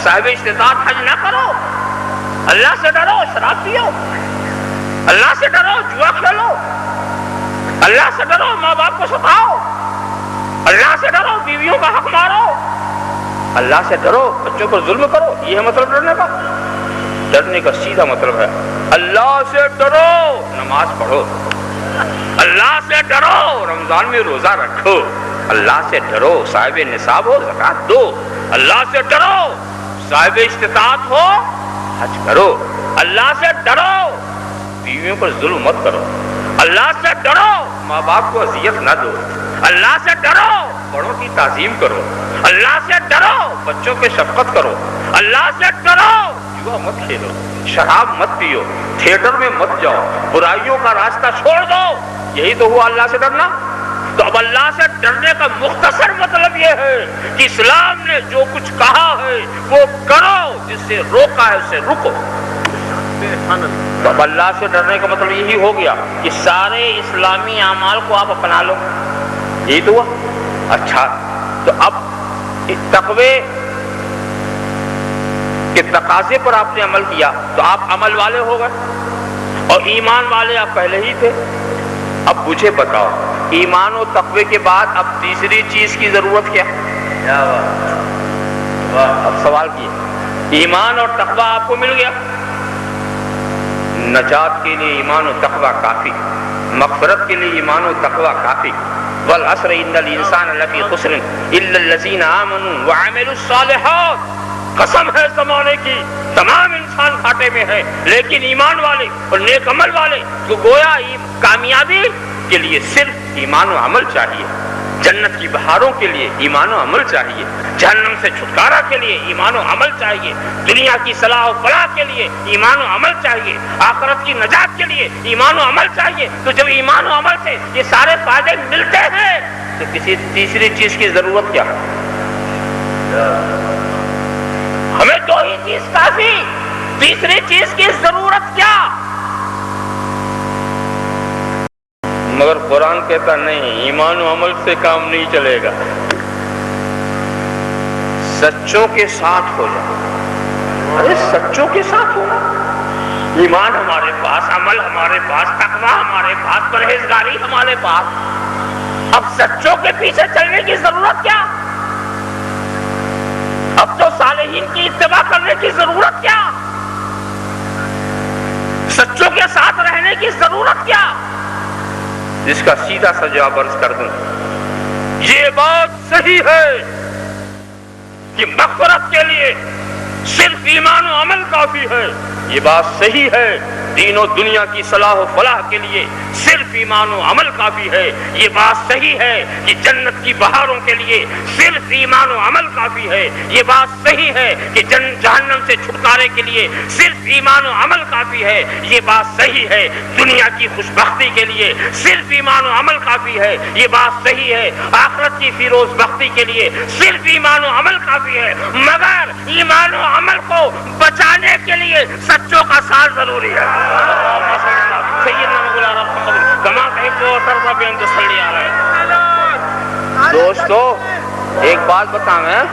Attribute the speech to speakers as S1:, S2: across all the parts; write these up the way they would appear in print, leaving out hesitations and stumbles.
S1: صاحب استطاعت حج نہ کرو، اللہ سے ڈرو، شراب پیو، اللہ سے ڈرو، جوا کھیلو، اللہ سے ڈرو، ماں باپ کو ستاؤ، اللہ سے ڈرو، بیویوں کا حق مارو، اللہ سے ڈرو، بچوں پر ظلم کرو. یہ ہے مطلب ڈرنے کا. ڈرنے کا سیدھا مطلب ہے اللہ سے ڈرو، نماز پڑھو، اللہ سے ڈرو، رمضان میں روزہ رکھو، اللہ سے ڈرو، صاحب نصاب ہو زکات دو، اللہ سے ڈرو، صاحب استطاعت ہو حج کرو، اللہ سے ڈرو، بیویوں پر ظلم مت کرو، اللہ سے ڈرو، ماں باپ کو اذیت نہ دو، اللہ سے ڈرو، بڑوں کی تعظیم کرو، اللہ سے ڈرو، بچوں پہ شفقت کرو، اللہ سے ڈرو، جوا مت کھیلو، شراب مت پیو، تھیٹر میں مت جاؤ، برائیوں کا راستہ چھوڑ دو. یہی تو ہوا اللہ سے ڈرنا. تو اب اللہ سے ڈرنے کا مختصر مطلب یہ ہے کہ اسلام نے جو کچھ کہا ہے وہ کرو، جس سے روکا ہے اس سے رکو. تو اب اللہ سے ڈرنے کا مطلب یہی ہو گیا کہ سارے اسلامی اعمال کو آپ اپنا لو. یہی تو ہوا. اچھا، تو اب تقوی کے تقاضے پر آپ نے عمل کیا تو آپ عمل والے ہو گئے، اور ایمان والے آپ پہلے ہی تھے. اب مجھے بتاؤ، ایمان و تقوی کے بعد اب تیسری چیز کی ضرورت کیا؟ اب سوال کیے، ایمان اور تقوی آپ کو مل گیا، نجات کے لیے ایمان و تقوی کافی، مغفرت کے لیے ایمان و تقوی کافی. والعصر ان الانسان لفی خسر الا الذین آمنوا وعملوا الصالحات. قسم ہے زمانے کی، تمام انسان گھاٹے میں ہے، لیکن ایمان والے اور نیک عمل والے کو گویا کامیابی کے لیے صرف ایمان و عمل چاہیے، جنت کی بہاروں کے لیے ایمان و عمل چاہیے، جہنم سے چھٹکارا کے لیے ایمان و عمل چاہیے، دنیا کی صلاح و فلاح کے لیے ایمان و عمل چاہیے، آخرت کی نجات کے لیے ایمان و عمل چاہیے. تو جب ایمان و عمل سے یہ سارے فائدے ملتے ہیں تو کسی تیسری چیز کی ضرورت کیا ہے؟ ہمیں دو ہی چیز کافی، تیسری چیز کی ضرورت کیا؟ مگر قرآن کہتا نہیں، ایمان و عمل سے کام نہیں چلے گا، سچوں کے ساتھ ہو جائے. ارے سچوں کے ساتھ ہونا، ایمان ہمارے پاس، عمل ہمارے پاس، تقویٰ ہمارے پاس، پرہیزگاری ہمارے پاس، اب سچوں کے پیچھے چلنے کی ضرورت کیا؟ اب تو صالحین کی اتباع کرنے کی ضرورت کیا؟ سچوں کے ساتھ رہنے کی ضرورت کیا؟ جس کا سیدھا سا جواب عرض کر دوں، یہ بات صحیح ہے کہ مغفرت کے لیے صرف ایمان و عمل کافی ہے، یہ بات صحیح ہے دین و دنیا کی صلاح و فلاح کے لیے صرف ایمان و عمل کافی ہے، یہ بات صحیح ہے کہ جنت کی بہاروں کے لیے صرف ایمان و عمل کافی ہے، یہ بات صحیح ہے کہ جہنم سے چھٹکارے کے لیے صرف ایمان و عمل کافی ہے، یہ بات صحیح ہے دنیا کی خوشبختی کے لیے صرف ایمان و عمل کافی ہے، یہ بات صحیح ہے آخرت کی فیروز بختی کے لیے صرف ایمان و عمل کافی ہے. مگر ایمان و عمل کو بچانے کے لیے سچوں کا ساتھ ضروری ہے. دوستو ایک بات بتاؤں،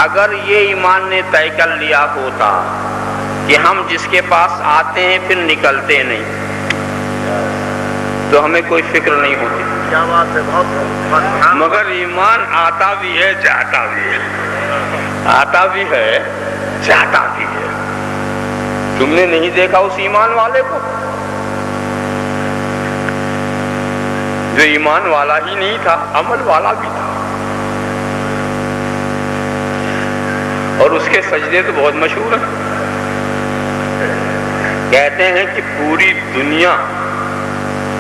S1: اگر یہ ایمان نے طے کر لیا ہوتا کہ ہم جس کے پاس آتے ہیں پھر نکلتے نہیں تو ہمیں کوئی فکر نہیں ہوتی.
S2: کیا بات ہے، بہت.
S1: مگر ایمان آتا بھی ہے جاتا بھی ہے، آتا بھی ہے جاتا بھی ہے. تم نے نہیں دیکھا اس ایمان والے کو جو ایمان والا ہی نہیں تھا، عمل والا بھی تھا، اور اس کے سجدے تو بہت مشہور ہیں. کہتے ہیں کہ پوری دنیا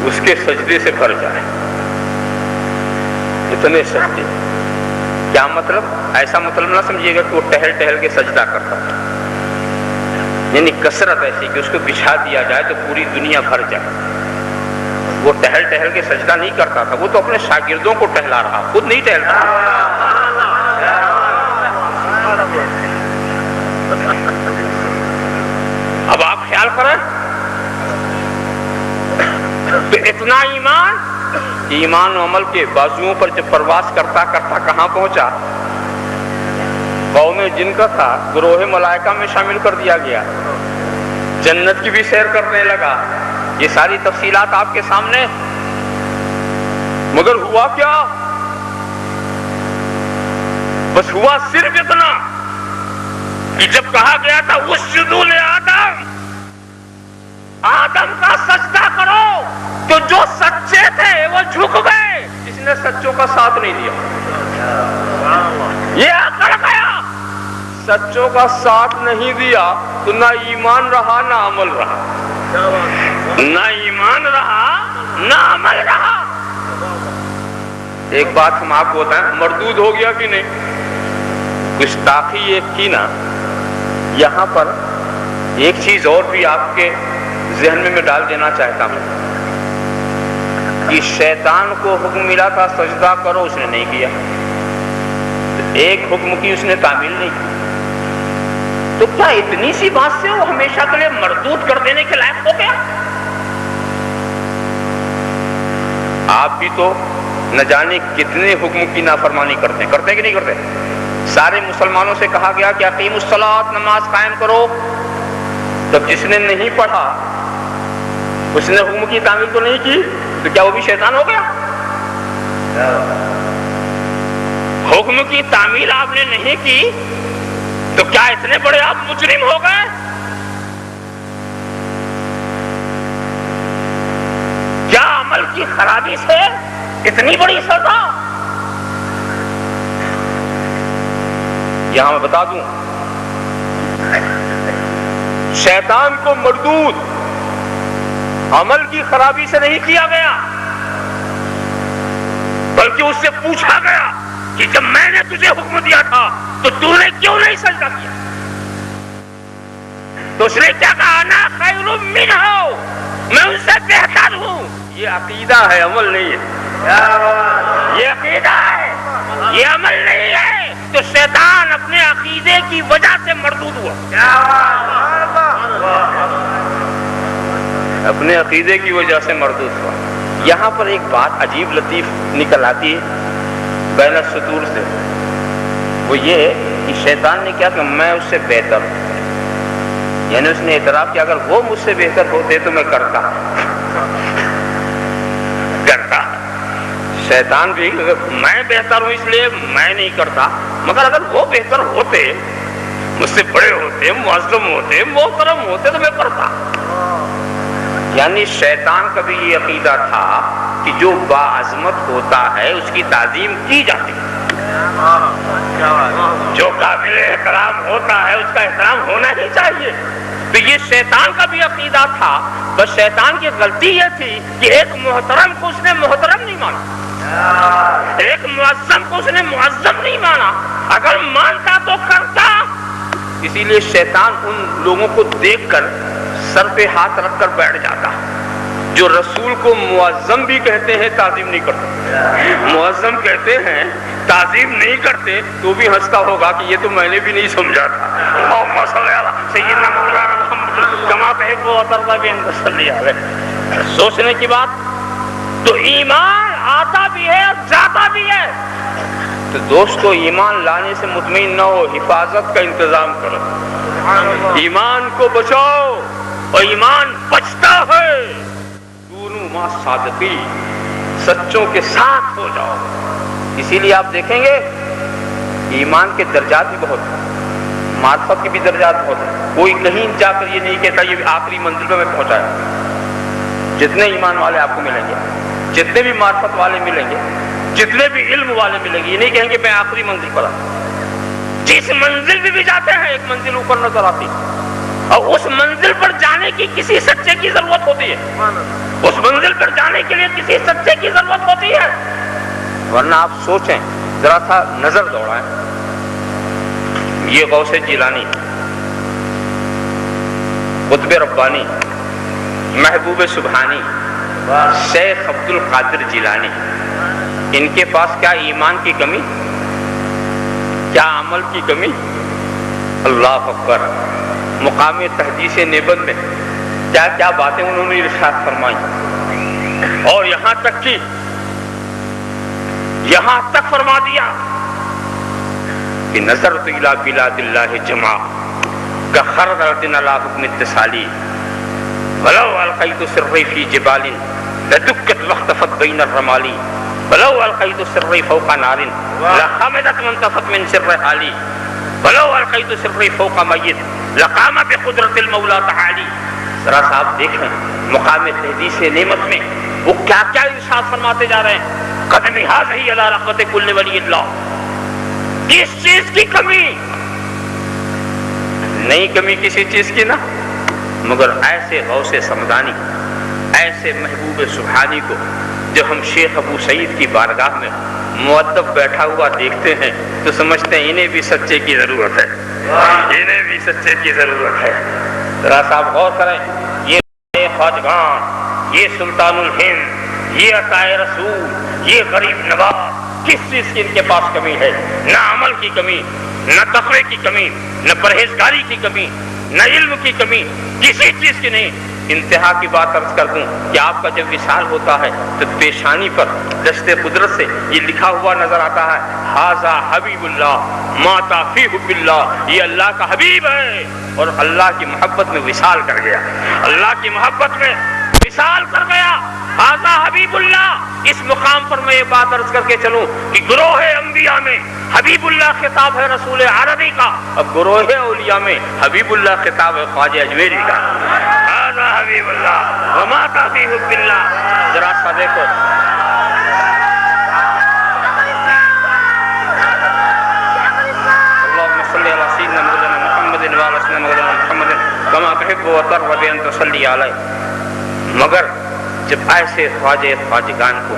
S1: اس کے سجدے سے بھر جائے، اتنے سجدے. کیا مطلب؟ ایسا مطلب نہ سمجھیے گا کہ وہ ٹہل ٹہل کے سجدہ کرتا تھا، یعنی کثرت ایسی کہ اس کو بچھا دیا جائے تو پوری دنیا بھر جائے. وہ ٹہل ٹہل کے سجدہ نہیں کرتا تھا، وہ تو اپنے شاگردوں کو ٹہلا رہا، خود نہیں ٹہلتا. اب آپ خیال کریں تو اتنا ایمان و عمل کے بازوؤں پر جب پرواز کرتا کرتا کہاں پہنچا؟ جن کا تھا گروہ ملائکہ میں شامل کر دیا گیا، جنت کی بھی سیر کرنے لگا. یہ ساری تفصیلات آپ کے سامنے. مگر ہوا کیا؟ بس ہوا صرف اتنا کہ جب کہا گیا تھا اسجدوا لآدم، آدم کا سجدہ کرو، تو جو سچے تھے وہ جھک گئے. اس نے سچوں کا ساتھ نہیں دیا، یہ اکڑ گیا، سچوں کا ساتھ نہیں دیا تو نہ ایمان رہا نہ عمل رہا. نہ ایمان رہا نہ عمل رہا. ایک بات ہم آپ کو بتائیں، مردود ہو گیا کہ نہیں؟ گستاخی ایک کی نا. یہاں پر ایک چیز اور بھی آپ کے ذہن میں ڈال دینا چاہتا ہوں کہ شیطان کو حکم ملا تھا سجدہ کرو، اس نے نہیں کیا. ایک حکم کی اس نے تعمیل نہیں کی. تو کیا اتنی سی بات سے وہ ہمیشہ کے لیے مردود کر دینے کے لائق ہو گیا؟ آپ بھی تو نہ جانے کتنے حکم کی نافرمانی کرتے ہیں کہ نہیں کرتے؟ سارے مسلمانوں سے کہا گیا کہ اقیم الصلاۃ، نماز قائم کرو. تب جس نے نہیں پڑھا، اس نے حکم کی تعمیل تو نہیں کی، تو کیا وہ بھی شیطان ہو گیا؟ حکم کی تعمیل آپ نے نہیں کی تو کیا اتنے بڑے آپ مجرم ہو گئے؟ کیا عمل کی خرابی سے اتنی بڑی سزا؟ یہاں میں بتا دوں، شیطان کو مردود عمل کی خرابی سے نہیں کیا گیا، بلکہ اس سے پوچھا گیا کہ جب میں نے تجھے حکم دیا تھا تو تو نے کیوں نہیں سجدہ کیا؟ تو اس نے کیا کہا؟ انا خیر منہ، میں ان سے بہتر ہوں. یہ عقیدہ ہے، عمل نہیں ہے. یہ عقیدہ ہے، یہ عمل نہیں ہے. تو شیطان اپنے عقیدے کی وجہ سے مردود ہوا. اپنے عقیدے کی وجہ سے مردود ہوا. یہاں پر ایک بات عجیب لطیف نکل آتی ہے بین السطور سے، وہ یہ ہے کہ شیطان نے کیا کہ میں اس سے بہتر ہوں. یعنی اس نے اعتراف کیا اگر وہ مجھ سے بہتر ہوتے تو میں کرتا. شیطان بھی میں بہتر ہوں اس لیے میں نہیں کرتا، مگر اگر وہ بہتر ہوتے، مجھ سے بڑے ہوتے، معظم ہوتے، محترم ہوتے تو میں کرتا. یعنی شیطان کا بھی یہ عقیدہ تھا کہ جو باعظمت ہوتا ہے اس کی تعظیم کی جاتی ہے، جو قابل احترام ہوتا ہے اس کا احترام ہونا ہی چاہیے. تو یہ شیطان کا بھی عقیدہ تھا. بس شیطان کی غلطی یہ تھی کہ ایک محترم کو اس نے محترم نہیں مانا، ایک معظم کو اس نے معظم نہیں مانا. اگر مانتا تو کرتا. اسی لیے شیطان ان لوگوں کو دیکھ کر سر پہ ہاتھ رکھ کر بیٹھ جاتا جو رسول کو معظم بھی کہتے ہیں تعظیم نہیں کرتے، معظم کہتے ہیں تعظیم نہیں کرتے، تو بھی ہنستا ہوگا کہ یہ تو میں نے بھی نہیں سمجھا تھا. سوچنے کی بات. تو ایمان آتا بھی ہے اور جاتا بھی ہے. تو دوستو ایمان لانے سے مطمئن نہ ہو، حفاظت کا انتظام کرو. ایمان کو بچاؤ اور ایمان بچتا ہے. دونوں مع صادقی، سچوں کے ساتھ ہو جاؤ. اسی لیے آپ دیکھیں گے ایمان کے درجات بھی بہت ہیں، معرفت کے بھی درجات بہت ہیں. کوئی کہیں جا کر یہ نہیں کہتا یہ آخری منزل پہ میں پہنچایا. جتنے ایمان والے آپ کو ملیں گے، جتنے بھی معرفت والے ملیں گے، جتنے بھی علم والے ملیں گے، یہ نہیں کہیں گے میں آخری منزل پر آؤں. جس منزل بھی جاتے ہیں ایک منزل اوپر نظر آتی ہے، اور اس منزل پر جانے کی کسی سچے کی ضرورت ہوتی ہے. اس منزل پر جانے کے لیے کسی سچے کی ضرورت ہوتی ہے. ورنہ آپ سوچیں، ذرا سا نظر دوڑائیں. یہ غوث جیلانی، قطب ربانی، محبوب سبحانی، شیخ عبد القادر جیلانی، ان کے پاس کیا ایمان کی کمی، کیا عمل کی کمی؟ اللہ اکبر. مقام تحدیث نبوت میں کیا کیا باتیں انہوں نے ارشاد فرمائی. اور یہاں تک فرما دیا کہ نظرت الی بلاد اللہ جمع کخردۃ علی حکم اتصالی ولو القیت سری فی جبال لدکت واختفت بین الرمالی ولو القیت سری فوق نار لخمدت وانطفت من سر حالی ولو القیت سری فوق میت لقام بقدرت المولا تعالی. ذرا صاحب دیکھیں مقام تحدیث نعمت میں وہ کیا کیا ارشاد فرماتے جا رہے ہیں. قدمی ھذہ علی رغبت کل ولی اللہ. کس چیز کی کمی نہیں, کمی کسی چیز کی نہ, مگر ایسے غوث سمدانی, ایسے محبوب سبحانی کو جب ہم شیخ ابو سعید کی بارگاہ میں مؤدب بیٹھا ہوا دیکھتے ہیں تو سمجھتے ہیں انہیں بھی سچے کی ضرورت ہے, انہیں بھی سچے کی ضرورت ہے. ذرا صاحب غور کریں, یہ خواجگان, یہ سلطان الہند, یہ عطائے رسول, یہ غریب نواز, کس چیز کی ان کے پاس کمی ہے؟ نہ عمل کی کمی, نہ تقوی کی کمی, نہ پرہیزگاری کی کمی, نہ علم کی کمی, کسی چیز کی نہیں. انتہا کی بات عرض کر دوں کہ آپ کا جب وصال ہوتا ہے تو پیشانی پر دست قدرت سے یہ لکھا ہوا نظر آتا ہے, ھذا حبیب اللہ ماتا فی حب اللہ. یہ اللہ کا حبیب ہے اور اللہ کی محبت میں وصال کر گیا, اللہ کی محبت میں وصال کر گیا. ھذا حبیب اللہ. اس مقام پر میں یہ بات عرض کر کے چلوں کہ گروہ انبیاء میں حبیب اللہ خطاب ہے رسول عربی کا, اب گروہ اولیاء میں حبیب اللہ خطاب ہے خواجہ اجمیری کا. ھذا حبیب اللہ وماتا فی حب اللہ. ذرا سا دیکھو, اللہم صلی علی سیدنا محمد وعلی سیدنا محمد کما تحب وترضى بأن تصلی علیہ. مگر جب ایسے خواجہ خواجگان کو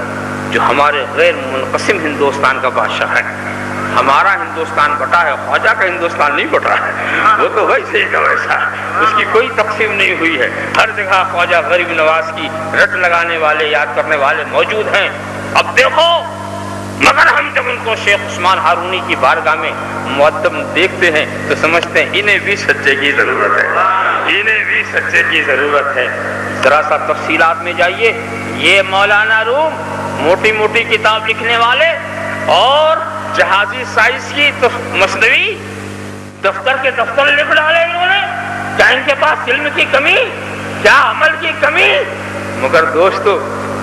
S1: جو ہمارے غیر منقسم ہندوستان کا بادشاہ ہے, ہمارا ہندوستان بٹا ہے, خواجہ کا ہندوستان نہیں بٹا ہے, وہ تو ویسے ہی کا ویسا, اس کی کوئی تقسیم نہیں ہوئی ہے. ہر جگہ خواجہ غریب نواز کی رٹ لگانے والے, یاد کرنے والے موجود ہیں. اب دیکھو, مگر ہم جب ان کو شیخ عثمان ہارونی کی بارگاہ میں مؤدب دیکھتے ہیں تو سمجھتے ہیں انہیں بھی سچے کی ضرورت ہے, انہیں بھی سچے کی ضرورت ہے. ذرا سا تفصیلات میں جائیے. یہ مولانا روم موٹی موٹی کتاب لکھنے والے اور جہازی سائز کی مثنوی دفتر کے دفتر لکھ ڈالے انہوں نے. کیا ان کے پاس علم کی کمی, کیا عمل کی کمی؟ مگر دوستو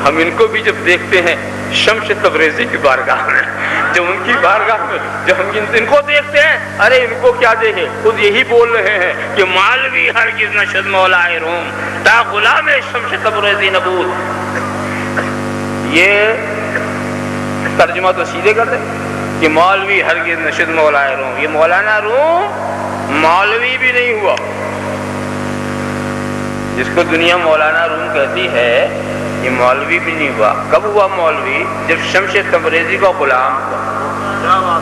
S1: ہم ان کو بھی جب دیکھتے ہیں شمس تبریزی کی بارگاہ میں, جب ان کی بارگاہ میں جب ہم ان کو دیکھتے ہیں, ارے ان کو کیا دیکھے, خود یہی بول رہے ہیں کہ مالوی ہرگز نشد مولائے روم تا غلام شمس تبریزی نبود. یہ ترجمہ تو سیدھے کر دیں کہ مولوی ہرگز نشد مولائے روم. یہ مولانا روم مولوی بھی نہیں ہوا, جس کو دنیا مولانا روم کہتی ہے یہ مولوی بھی نہیں ہوا. کب ہوا مولوی؟ جب شمس تبریزی کا غلام ہوا.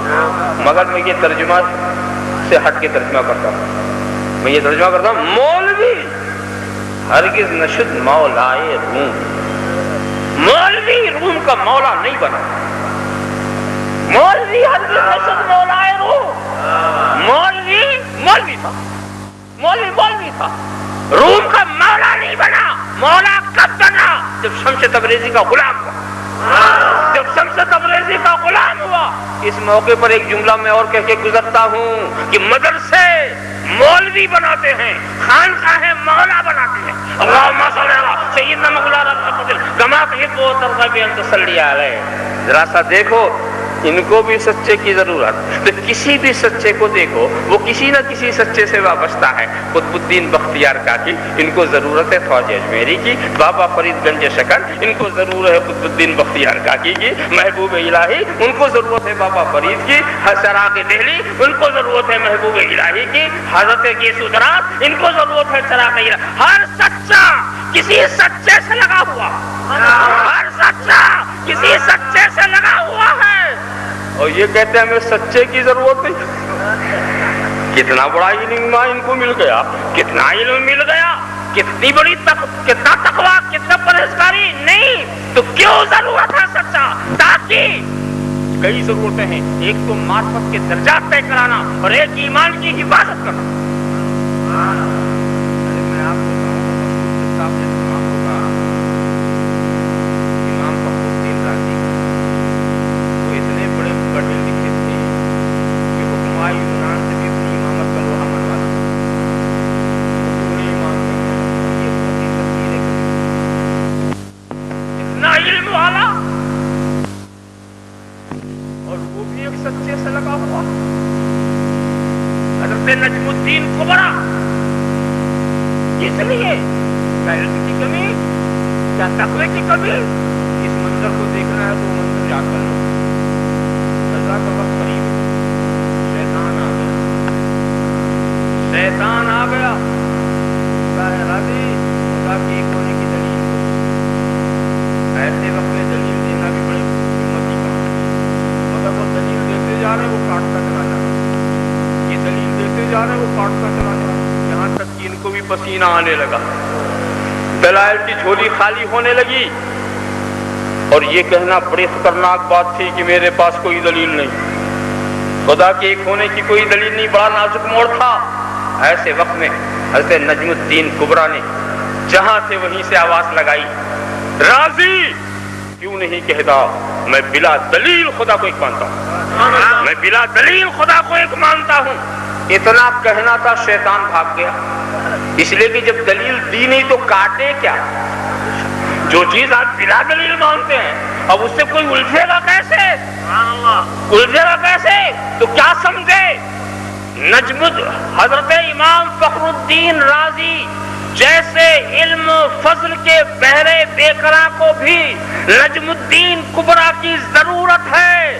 S1: مگر میں یہ ترجمہ سے ہٹ کے ترجمہ کرتا ہوں, میں یہ ترجمہ کرتا ہوں مولوی ہرگز نشد مولائے روم. مولوی روم کا مولا نہیں بنا, مولوی ہرگز نشد مولائے روم. مولوی تھا, مولوی تھا, روم کا مولا نہیں بنا. مولا کب بنا؟ جب شمس تبریزی کا غلام ہوا, جب شمس تبریزی کا غلام ہوا. اس موقع پر ایک جملہ میں اور کہہ کے گزرتا ہوں کہ مدرسے مولوی بناتے ہیں, خانقاہیں مولا بناتے ہیں. اللہم صلی علی سیدنا مولانا محمد کما تحب وترضى بأن تصلی علیہ. ذرا سا دیکھو, ان کو بھی سچے کی ضرورت. تو کسی بھی سچے کو دیکھو وہ کسی نہ کسی سچے سے وابستہ ہے. قطب الدین بختیار کاکی ان کو ضرورت ہے خواجہ اجمیری کی. بابا فرید گنج شکر ان کو ضرورت ہے قطب الدین بختیار کاکی کی. محبوب الہی ان کو ضرورت ہے بابا فرید کی. چراغ دہلی ان کو ضرورت ہے محبوب الہی کی. حضرت گیسو دراز ان کو ضرورت ہے چراغ الہی. ہر سچا کسی سچے سے لگا ہوا, ہر سچا کسی سچے سے لگا ہوا ہے. اور یہ کہتے ہیں ہمیں سچے کی ضرورت نہیں. کتنا بڑا علم ان کو مل گیا, کتنا علم مل گیا, کتنی بڑی کتنا تقویٰ, کتنا پرہیزگاری. نہیں تو کیوں ضرورت ہے سچا؟ تاکہ کئی ضرورتیں ہیں. ایک تو معرفت کے درجات طے کرانا اور ایک ایمان کی حفاظت کرنا. میں آپ کو حضرت نجم الدین کبرا. اس لیے کیا علم کی کمی، کیا تقوی کی کمی؟ اس منظر کو دیکھنا ہے تو منظر یاد کر لو. سزا کا وقت قریب ہے. شیطان آ گیا، شیطان آ گیا. راضی خدا کی ایک ہونے کی دلیل. ایسے وقت میں دلیل دینا بھی بڑی ہمت کی کام ہے. مگر وہ دلیل دیتے جا رہے وہ کاٹتا چلا جا رہا. یہ دلیل دیتے جا رہے وہ کاٹتا چلا جا رہا. یہاں تک کہ ان کو بھی پسینہ آنے لگا، دلائل کی جھولی خالی ہونے لگی. اور یہ کہنا بڑی خطرناک بات تھی کہ میرے پاس کوئی دلیل نہیں، خدا کے ایک ہونے کی کوئی دلیل نہیں. بڑا نازک موڑ تھا. ایسے وقت میں حضرت نجم الدین کبرا نے جہاں سے وہیں سے آواز لگائی، راضی کیوں نہیں کہتا میں بلا دلیل خدا کو ایک مانتا ہوں، میں بلا دلیل خدا کو ایک مانتا ہوں. اتنا کہنا تھا، شیطان بھاگ گیا. اس لیے کہ جب دلیل دی نہیں تو کاٹے کیا؟ جو چیز آپ بلا دلیل مانتے ہیں اب اس سے کوئی الجھے گا کیسے؟ الجھے گا کیسے؟ تو کیا سمجھے؟ نجم حضرت امام فخر الدین رازی جیسے علم فضل کے بحرے بیکراں کو بھی نجم الدین کبرا کی ضرورت ہے.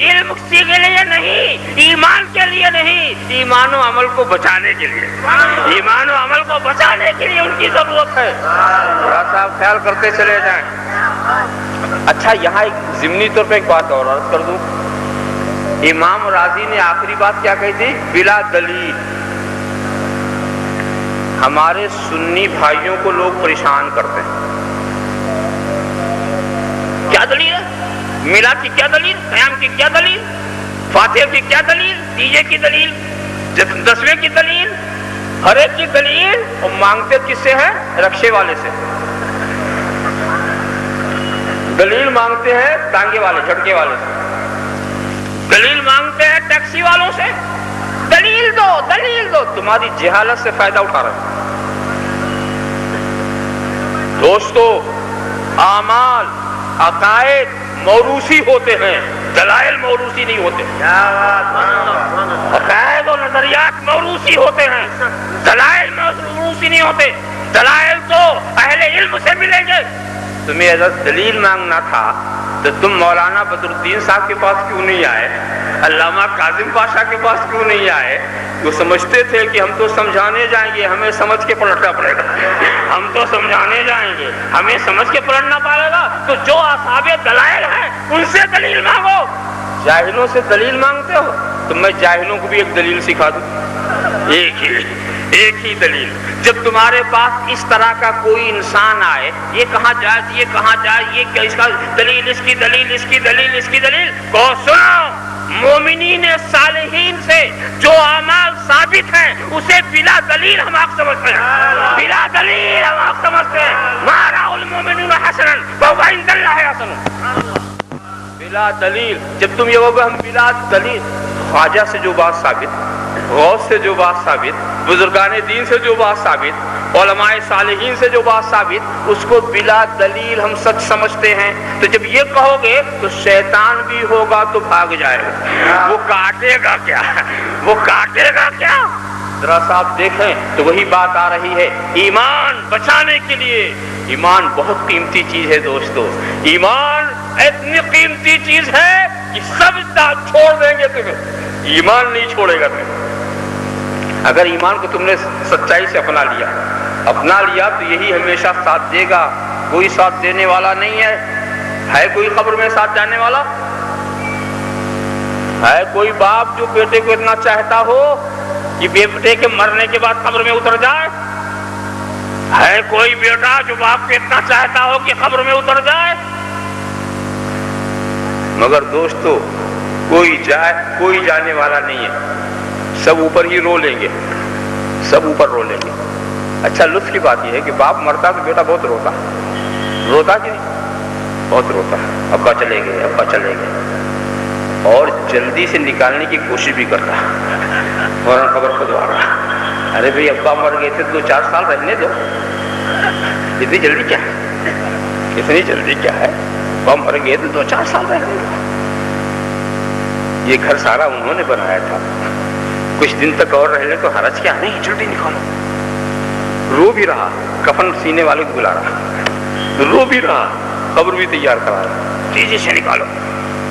S1: علم کے لیے نہیں، ایمان کے لیے نہیں، ایمان و عمل کو بچانے کے لیے، ایمان و عمل کو بچانے کے لیے ان کی ضرورت ہے. صاحب خیال کرتے چلے جائیں. اچھا یہاں ایک ضمنی طور پہ ایک بات اور عرض کر دوں. امام راضی نے آخری بات کیا کہی تھی؟ بلا دلیل. ہمارے سنی بھائیوں کو لوگ پریشان کرتے ہیں. کیا دلیل ہے؟ میلاد کی کیا دلیل؟ قیام کی کیا دلیل؟ فاتحہ کی کیا دلیل؟ تیجے کی دلیل؟ دسویں کی دلیل؟ ہر ایک کی دلیل. اور مانگتے کس سے ہیں؟ رکشے والے سے. دلیل مانگتے ہیں ٹانگے والے، جھٹکے والے سے. دلیل مانگتے ہیں ٹیکسی والوں سے. دلیل دو، دلیل دو. تمہاری جہالت سے فائدہ اٹھا رہے ہیں. دوستو، اعمال عقائد موروثی ہوتے ہیں، دلائل موروثی نہیں ہوتے. عقائد اور نظریات موروثی ہوتے ہیں، دلائل موروثی نہیں ہوتے. دلائل تو اہل علم سے ملیں گے. تمہیں اگر دلیل مانگنا تھا تو تم مولانا بدر الدین صاحب کے پاس کیوں نہیں آئے؟ علامہ کاظم پاشا کے پاس کیوں نہیں آئے؟ وہ سمجھتے تھے کہ ہم تو سمجھانے جائیں گے، ہمیں سمجھ کے پلٹنا پڑے گا. ہم تو سمجھانے جائیں گے، ہمیں سمجھ کے پلٹنا پڑے گا. تو جو اصحاب دلائل ہیں ان سے دلیل مانگو. جاہلوں سے دلیل مانگتے ہو تو میں جاہلوں کو بھی ایک دلیل سکھا دوں. ایک ہی دلیل. جب تمہارے پاس اس طرح کا کوئی انسان آئے، یہ کہاں جائے، یہ کہاں جائے، یہ کیا، اس کا دلیل، اس کی دلیل، اس کی دلیل، اس کی دلیل، کو سنو. مومنین صالحین سے جو اعمال ثابت ہیں اسے بلا دلیل ہم آپ سمجھتے ہیں. بلا دلیل ہم آپ سمجھتے ہیں. ما رأى المؤمنون حسنا فهو عند الله حسن. بلا دلیل. جب تم یہ ہوگا ہم بلا دلیل، خواجہ سے جو بات ثابت، غوث سے جو بات ثابت، بزرگان دین سے جو بات ثابت، علماء صالحین سے جو بات ثابت، اس کو بلا دلیل ہم سچ سمجھتے ہیں. تو جب یہ کہو گے تو شیطان بھی ہوگا تو بھاگ جائے گا. وہ کاٹے گا کیا؟ وہ کاٹے گا کیا؟ ذرا صاحب دیکھیں تو وہی بات آ رہی ہے. ایمان بچانے کے لیے، ایمان بہت قیمتی چیز ہے دوستو. ایمان اتنی قیمتی چیز ہے کہ سب چھوڑ دیں گے تمہیں، ایمان نہیں چھوڑے گا تمہیں. اگر ایمان کو تم نے سچائی سے اپنا لیا تو یہی ہمیشہ ساتھ دے گا. کوئی ساتھ دینے والا نہیں ہے کوئی قبر میں ساتھ جانے والا ہے؟ کوئی باپ جو بیٹے کو اتنا چاہتا ہو کہ بیٹے کے مرنے کے بعد قبر میں اتر جائے؟ ہے کوئی بیٹا جو باپ کو اتنا چاہتا ہو کہ قبر میں اتر جائے؟ مگر دوستو کوئی جانے والا نہیں ہے. سب اوپر ہی رو لیں گے، سب اوپر رو لیں گے. اچھا لطف کی بات یہ ہے کہ باپ مرتا تو بیٹا بہت روتا کہ نہیں؟ بہت روتا. ابا چلے گئے اور جلدی سے نکالنے کی کوشش بھی کرتا. فوراً خبر کھدوا رہا، ارے بھائی ابا مر گئے تھے 2-4 سال رہنے دو. اتنی جلدی کیا ہے؟ ابا مر گئے تو 2-4 سال رہنے دو. یہ گھر سارا انہوں نے بنایا تھا، کچھ دن تک اور رہ لیں تو حرج کیا نہیں, جلدی نکالو. رو بھی رہا, کفن سینے والے کو بلا رہا, رو بھی رہا, قبر بھی تیار کرا رہا, تیزی سے نکالو.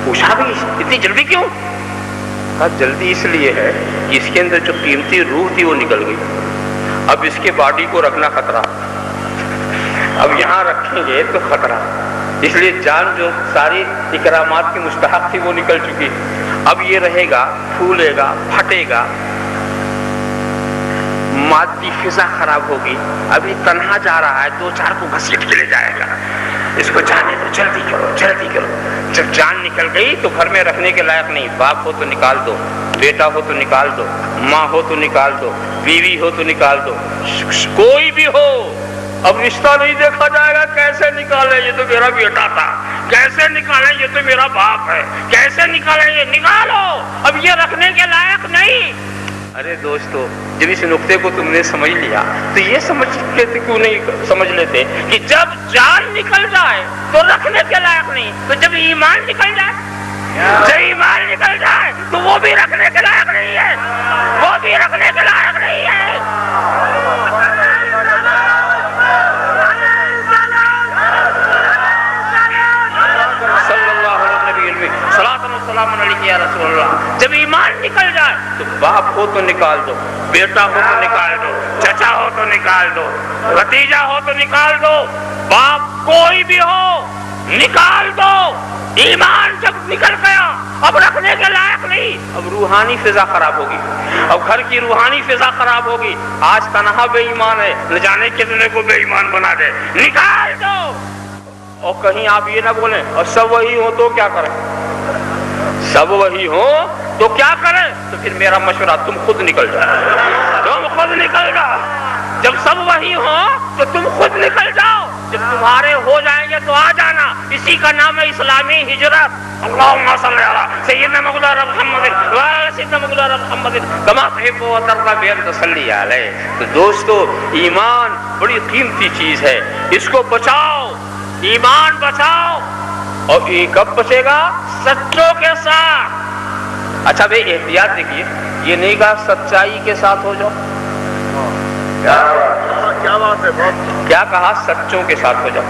S1: پوچھا بھی اتنی جلدی کیوں؟ کہا جلدی اس لیے ہے کہ اس کے اندر جو قیمتی روح تھی وہ نکل گئی, اب اس کے باڈی کو رکھنا خطرہ, اب یہاں رکھیں گے تو خطرہ, اس لیے جان جو ساری اکرامات کی مستحق تھی وہ نکل چکی, اب یہ رہے گا, پھولے گا, پھٹے گا, مادی فضا خراب ہوگی. ابھی تنہا جا رہا ہے, 2-4 کو گھسیٹ کے لے جائے گا, اس کو جانے دو, جلدی کرو جلدی کرو. جب جان نکل گئی تو گھر میں رکھنے کے لائق نہیں, باپ ہو تو نکال دو, بیٹا ہو تو نکال دو, ماں ہو تو نکال دو, بیوی ہو تو نکال دو, کوئی بھی ہو. اب رشتہ نہیں دیکھا جائے گا, کیسے نکالے یہ تو میرا بیٹا تھا, کیسے نکالے یہ تو میرا باپ ہے, کیسے نکالے یہ, نکالو, اب یہ رکھنے کے لائق نہیں. ارے دوستو, جب اس نقطے کو تم نے سمجھ لیا تو یہ سمجھ لیتے کیوں نہیں سمجھ لیتے کہ جب جان نکل جائے تو رکھنے کے لائق نہیں, تو جب ایمان نکل جائے, جب ایمان نکل جائے تو وہ بھی رکھنے کے لائق نہیں ہے, وہ بھی رکھنے کے لائق نہیں ہے. یا رسول اللہ, جب ایمان نکل جائے تو باپ ہو تو نکال دو, بیٹا ہو تو نکال دو, چچا ہو تو نکال دو, بھتیجا ہو تو نکال دو, باپ کوئی بھی ہو نکال دو. ایمان جب نکل گیا اب رکھنے کے لائق نہیں, اب روحانی فضا خراب ہوگی, اب گھر کی روحانی فضا خراب ہوگی. آج تنہا بے ایمان ہے, نہ جانے کتنے کو بے ایمان بنا دے, نکال دو. اور کہیں آپ یہ نہ بولیں اور سب وہی ہو تو کیا کریں, سب وہی ہو تو کیا کریں, تو پھر میرا مشورہ تم خود نکل جاؤ, تم خود نکل جاؤ. جب سب وہی ہو تو تم خود نکل جاؤ, جب تمہارے ہو جائیں گے تو آ جانا. اسی کا نام ہے اسلامی ہجرت. اللہم صلی علی سیدنا مولانا محمد وعلی سیدنا مولانا محمد کما تحب و ترضی بین تصلی علیہ. تو دوستو, ایمان بڑی قیمتی چیز ہے, اس کو بچاؤ, ایمان بچاؤ. اور یہ کب بچے گا؟ سچوں کے ساتھ. اچھا بھائی احتیاط دیکھیے, یہ نہیں کہا سچائی کے ساتھ ہو جاؤ,
S2: کیا بات ہے,
S1: کیا کہا سچوں کے ساتھ ہو جاؤ,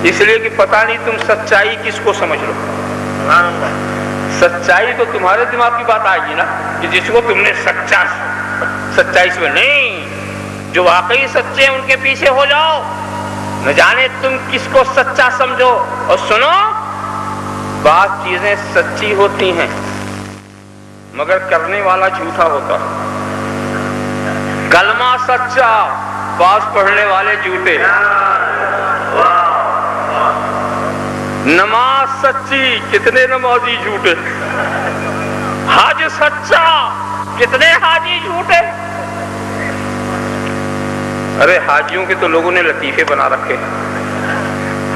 S1: اس لیے کہ پتہ نہیں تم سچائی کس کو سمجھ لو. سچائی تو تمہارے دماغ کی بات آئے گی نا, کہ جس کو تم نے سچائی سے نہیں, جو واقعی سچے ہیں ان کے پیچھے ہو جاؤ. نہ جانے تم کس کو سچا سمجھو. اور سنو, بعض چیزیں سچی ہوتی ہیں مگر کرنے والا جھوٹا ہوتا. کلمہ سچا, بعض پڑھنے والے جھوٹے. نماز سچی, کتنے نمازی جھوٹے. حج سچا, کتنے حاجی جھوٹے. ارے حاجیوں کے تو لوگوں نے لطیفے بنا رکھے,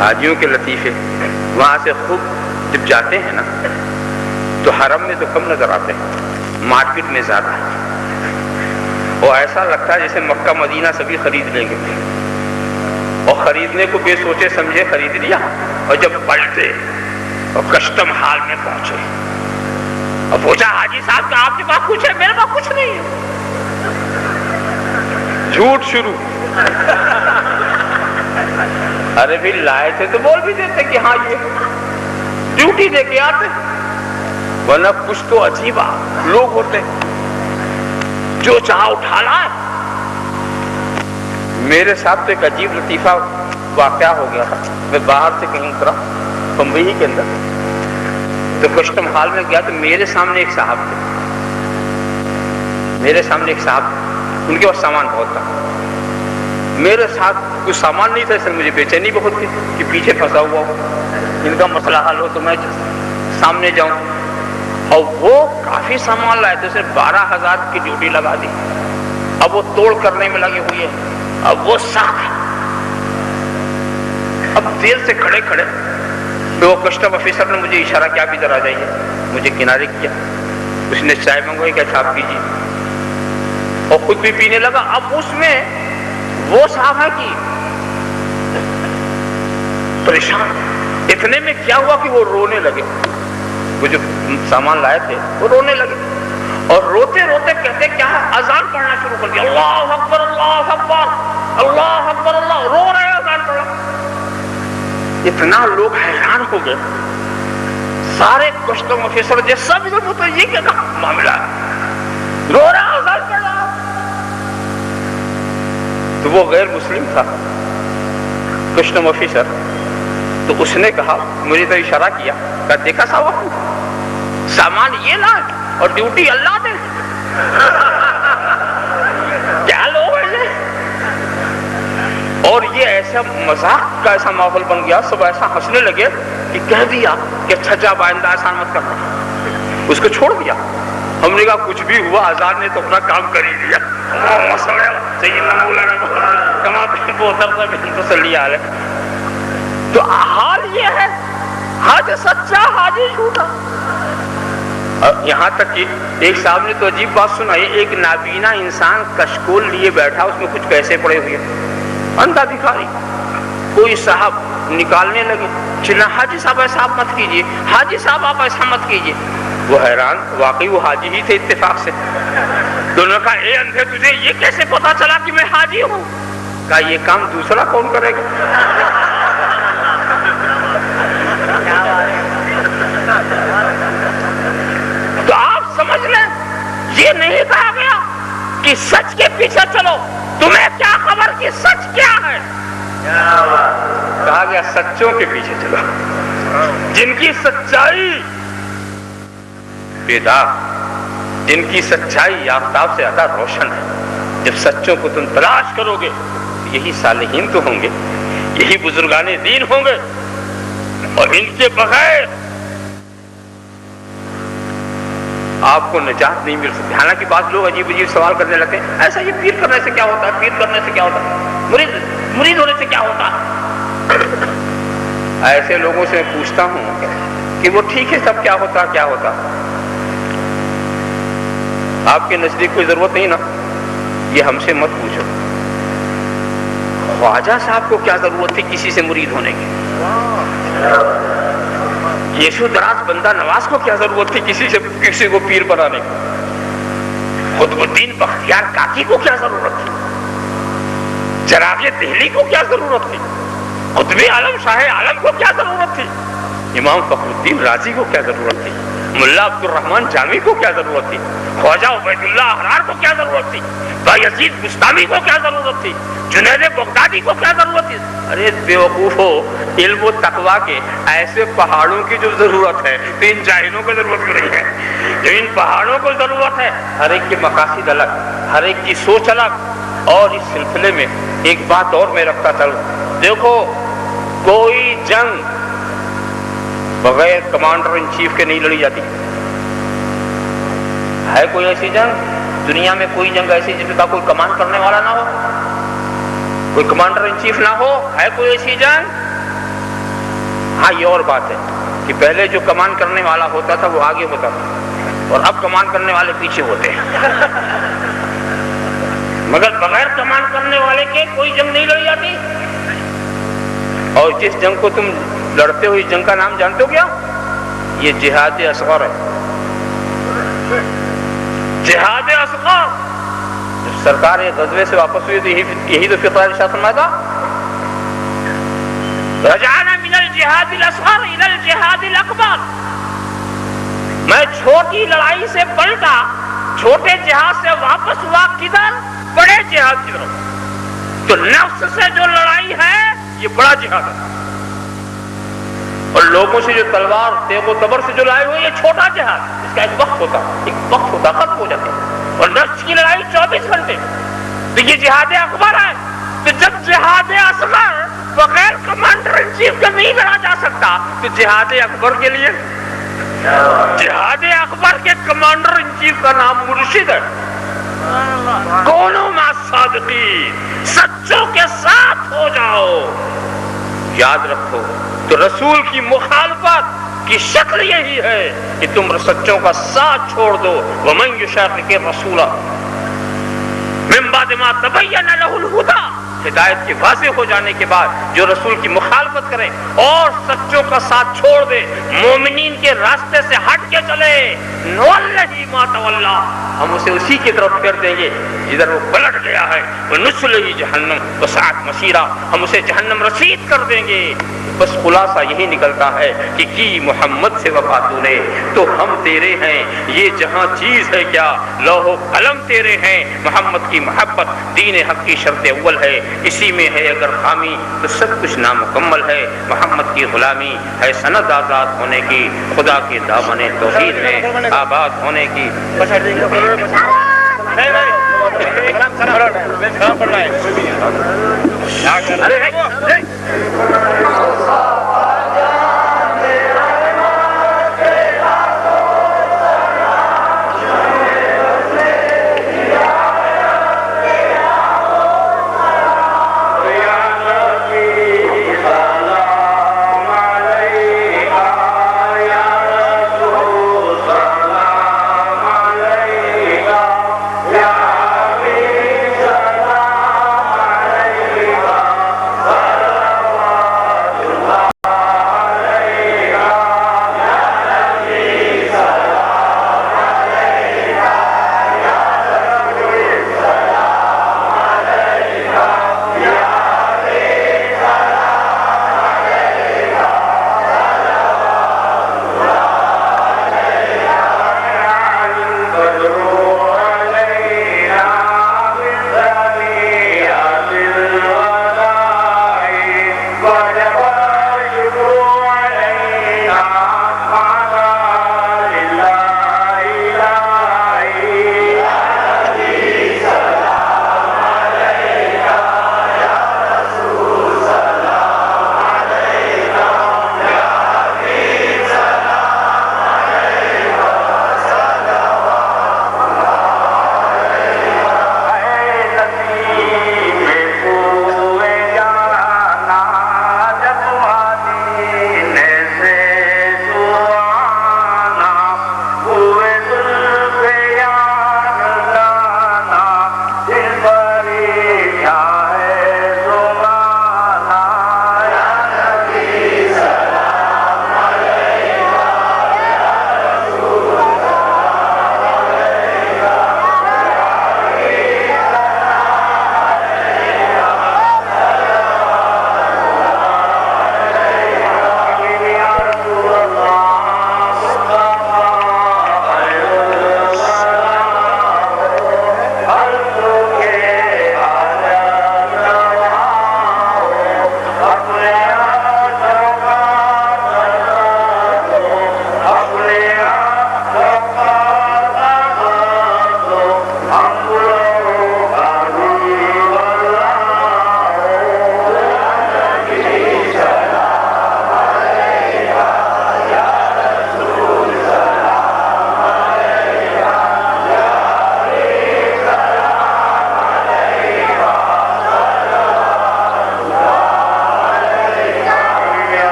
S1: حاجیوں کے لطیفے. وہاں سے خوب جب جاتے ہیں نا تو حرم میں تو کم نظر آتے ہیں, مارکیٹ میں زیادہ, اور ایسا لگتا ہے جیسے مکہ مدینہ سبھی خرید لیں گے, اور خریدنے کو بے سوچے سمجھے خرید لیا. اور جب پلٹے اور کسٹم ہال میں پہنچے اور پوچھا حاجی صاحب کہ آپ کے پاس کچھ ہے؟ میرے پاس کچھ نہیں ہے. جھوٹ شروع. ارے بھی لائے تھے تو بول بھی دیتے کہ ہاں یہ ڈیوٹی دے کے آتے, ورنہ کچھ تو عجیب لوگ ہوتے جو چاہا اٹھا لائے. میرے ساتھ تو ایک عجیب لطیفہ واقعہ ہو گیا تھا. میں باہر سے کہیں اترا بمبئی کے اندر, تو کسٹم ہال میں گیا تو میرے سامنے ایک صاحب تھے, میرے سامنے ایک صاحب, ان کے پاس سامان بہت تھا, میرے ساتھ کچھ سامان نہیں تھا. اس لیے مجھے بے چینی بہت تھی کہ پیچھے پھنسا ہوا ہو, ان کا مسئلہ حل ہو تو میں سامنے جاؤں. اور وہ کافی سامان لائے تھے, اسے 12,000 کی ڈیوٹی لگا دی. اب وہ توڑ کرنے میں لگے ہوئے ہیں, اب وہ ساکھ. اب دیر سے کھڑے کھڑے وہ کسٹم آفیسر نے مجھے اشارہ کیا بھی ادھر آ جائیے, مجھے کنارے کیا. اس نے چائے منگوائی, کیا چھاپ کیجیے, اور خود بھی پینے لگا. اب اس میں وہ صاحب ہے کہ پریشان. اتنے میں کیا ہوا کہ وہ رونے لگے, وہ جو سامان لائے تھے وہ رونے لگے, اور روتے روتے اذان پڑھنا شروع کر دیا، اللہ اکبر اللہ اکبر اللہ اکبر اللہ، رو رہے ہیں اذان پڑھا۔ اتنا لوگ حیران ہو گئے، سارے کسٹم آفیسر جو سب تو یہ کیا معاملہ ہے، رو رہا اذان پڑھ رہا۔ تو وہ غیر مسلم تھا کسٹم آفیسر، تو اس نے کہا، مجھے تو اشارہ کیا، کہا دیکھا صاحب سامان یہ لا اور ڈیوٹی اللہ دے، کیا لوگ ہیں۔ اور یہ ایسا مذاق کا ایسا ماحول بن گیا، سب ایسا ہنسنے لگے کہ کہہ دیا کہ اچھا جا آئندہ ایسا مت کرنا، اس کو چھوڑ دیا۔ ہم نے کہا کچھ بھی ہوا آزاد نے تو اپنا کام کر ہی دیا، تو حال یہ ہے، حاج سچا حاجی جھوٹا۔ یہاں تک کہ ایک صاحب نے تو عجیب بات سنائی، ایک نابینا انسان کشکول لیے بیٹھا، اس میں کچھ پیسے پڑے ہوئے، اندھا بھکاری، کوئی صاحب نکالنے لگے، چلا حاجی صاحب ایسا آپ مت کیجیے، حاجی صاحب آپ ایسا مت کیجیے۔ وہ حیران، واقعی وہ حاجی ہی تھے اتفاق سے۔ دونوں کا اے اندھے تجھے یہ کیسے پتا چلا کہ میں حاجی ہوں؟ کہا یہ کام دوسرا کون کرے گا؟ تو آپ سمجھ لیں، یہ نہیں کہا گیا کہ سچ کے پیچھے چلو، تمہیں کیا خبر کہ سچ کیا ہے؟ کہا گیا سچوں کے پیچھے چلو، جن کی سچائی بیدار، جن کی سچائی آفتاب سے زیادہ روشن ہے۔ جب سچوں کو تم تلاش کرو گے، یہی صالحین تو ہوں گے، یہی بزرگان دین ہوں گے، اور ان کے بغیر آپ کو نجات نہیں مل سکتی۔ حالانکہ بعض لوگ عجیب عجیب سوال کرنے لگتے ہیں، ایسا یہ پیر کرنے سے کیا ہوتا ہے، پیر کرنے سے کیا ہوتا ہے، مرید ہونے سے کیا ہوتا ہے؟ ایسے لوگوں سے میں پوچھتا ہوں کہ وہ ٹھیک ہے، سب کیا ہوتا کیا ہوتا، آپ کے نزدیک کوئی ضرورت نہیں نا، یہ ہم سے مت پوچھو۔ خواجہ صاحب کو کیا ضرورت تھی کسی سے مرید ہونے کی؟ یسوع دراز بندہ نواز کو کیا ضرورت تھی کسی کو پیر بنانے کی؟ قطب الدین بختیار کاکی کو کیا ضرورت تھی؟ چراغ دہلی کو کیا ضرورت تھی؟ قطب عالم شاہ عالم کو کیا ضرورت تھی؟ امام فخر الدین رازی کو کیا ضرورت تھی؟ ملا عبد الرحمن جامی کو کیا ضرورت تھی؟ خواجہ عبید اللہ احرار کو کیا ضرورت تھی؟ بایزید بستامی کو کیا ضرورت تھی؟ جنید بغدادی کو کیا ضرورت تھی؟ ارے بیوقوفو، علم و تقویٰ کے ایسے پہاڑوں کی جو ضرورت ہے تو ان جاہلوں کو ضرورت کیوں نہیں ہے؟ جو ان پہاڑوں کو ضرورت ہے، ہر ایک کے مقاصد الگ، ہر ایک کی سوچ الگ۔ اور اس سلسلے میں ایک بات اور میں رکھتا چلوں، دیکھو کوئی جنگ بغیر کمانڈر ان چیف کے نہیں لڑی جاتی۔ ہے کوئی ایسی جنگ دنیا میں، کوئی جنگ ایسی جس کا کوئی کمان کرنے والا نہ ہو، کوئی کمانڈر ان چیف نہ ہو؟ ہے کوئی ایسی جنگ؟ ہاں یہ اور بات ہے کہ پہلے جو کمان کرنے والا ہوتا تھا وہ آگے ہوتا تھا، اور اب کمان کرنے والے پیچھے ہوتے ہیں۔ مگر بغیر کمان کرنے والے کے کوئی جنگ نہیں لڑی جاتی۔ اور جس جنگ کو تم لڑتے ہو، اس جنگ کا نام جانتے ہو کیا؟ یہ جہاد اصغر ہے۔ جہاد اصغر، جب سرکار غزوے سے واپس ہوئی تو یہی تو فقہ ارشاد فرمایا تھا، رجعنا من الجہاد الاصغر الى الجہاد الاکبر۔ میں چھوٹی لڑائی سے پلٹا، چھوٹے جہاد سے واپس ہوا کدھر؟ بڑے جہاد کی طرف۔ تو نفس سے جو لڑائی ہے یہ بڑا جہاد ہے، اور لوگوں سے جو تلوار تیغ و تبر سے جو لڑائی ہوئی یہ چھوٹا جہاد، اس کا ایک وقت ہوتا ختم ہو جاتا ہے۔ اور نفس کی لڑائی 24 گھنٹے، تو یہ جہاد اکبر ہے۔ تو جب جہاد اصغر بغیر کمانڈر ان چیف کے نہیں لڑا جا سکتا، تو جہاد اکبر کے لیے، جہاد اکبر کے کمانڈر ان چیف کا نام مرشد ہے۔ کونوا مع الصادقین، سچوں کے ساتھ ہو جاؤ۔ یاد رکھو، تو رسول کی مخالفت کی شکل یہی ہے کہ تم سچوں کا ساتھ چھوڑ دو۔ ومن یشاقق الرسول من بعد ما تبین له الہدی ہدایت کے واضح ہو جانے کے بعد جو رسول کی مخالفت کرے اور سچوں کا ساتھ چھوڑ دے، مومنین کے راستے سے ہٹ کے چلے، نواللہ ما تولی، ہم اسے اسی کی طرف پھیر دیں گے جدھر وہ پلٹ گیا ہے، ونصلہ جہنم وسعت مصیرا، ہم اسے جہنم رسید کر دیں گے۔ بس خلاصہ یہی نکلتا ہے کہ کی محمد سے وفا تو نے تو ہم تیرے ہیں، یہ جہاں چیز ہے کیا لوح و قلم تیرے ہیں، محمد کی محبت دین حق کی شرط اول ہے، اسی میں ہے اگر خامی تو سب کچھ نامکمل ہے، محمد کی غلامی ہے سند آزاد ہونے کی، خدا کے دامن توحید میں آباد ہونے کی۔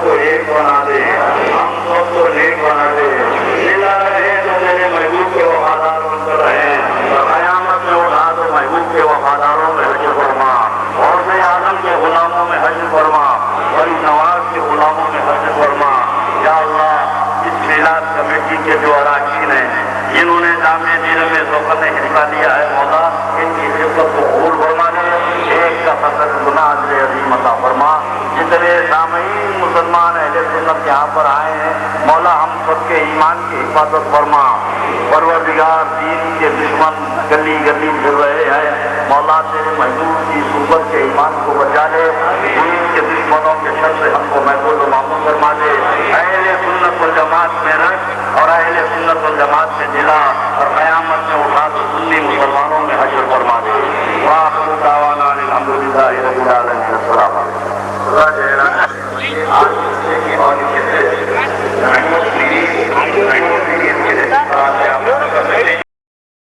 S2: کو ایک بنا دے، ہم سب کو نیک بنا دے۔
S3: لوگوں نے حصہ لیا ہے مولا ان کی حفظت کو قبول فرما لے، ایک کا فقط گناہ اجر عظیم عطا فرما۔ جتنے سامعین مسلمان اہل سنت یہاں پر آئے ہیں مولا ہم سب کے ایمان کی حفاظت فرما۔ پروردگار دین کے دشمن گلی گلی پھر رہے ہیں مولا تیرے محبوب کی صحبت کے ایمان کو بچا لے، دین کے دشمنوں کے شر سے ہم کو محفوظ و معمول فرما دے، اہل سنت والجماعت میں رکھ اور اہل سنت والجماعت سے دلا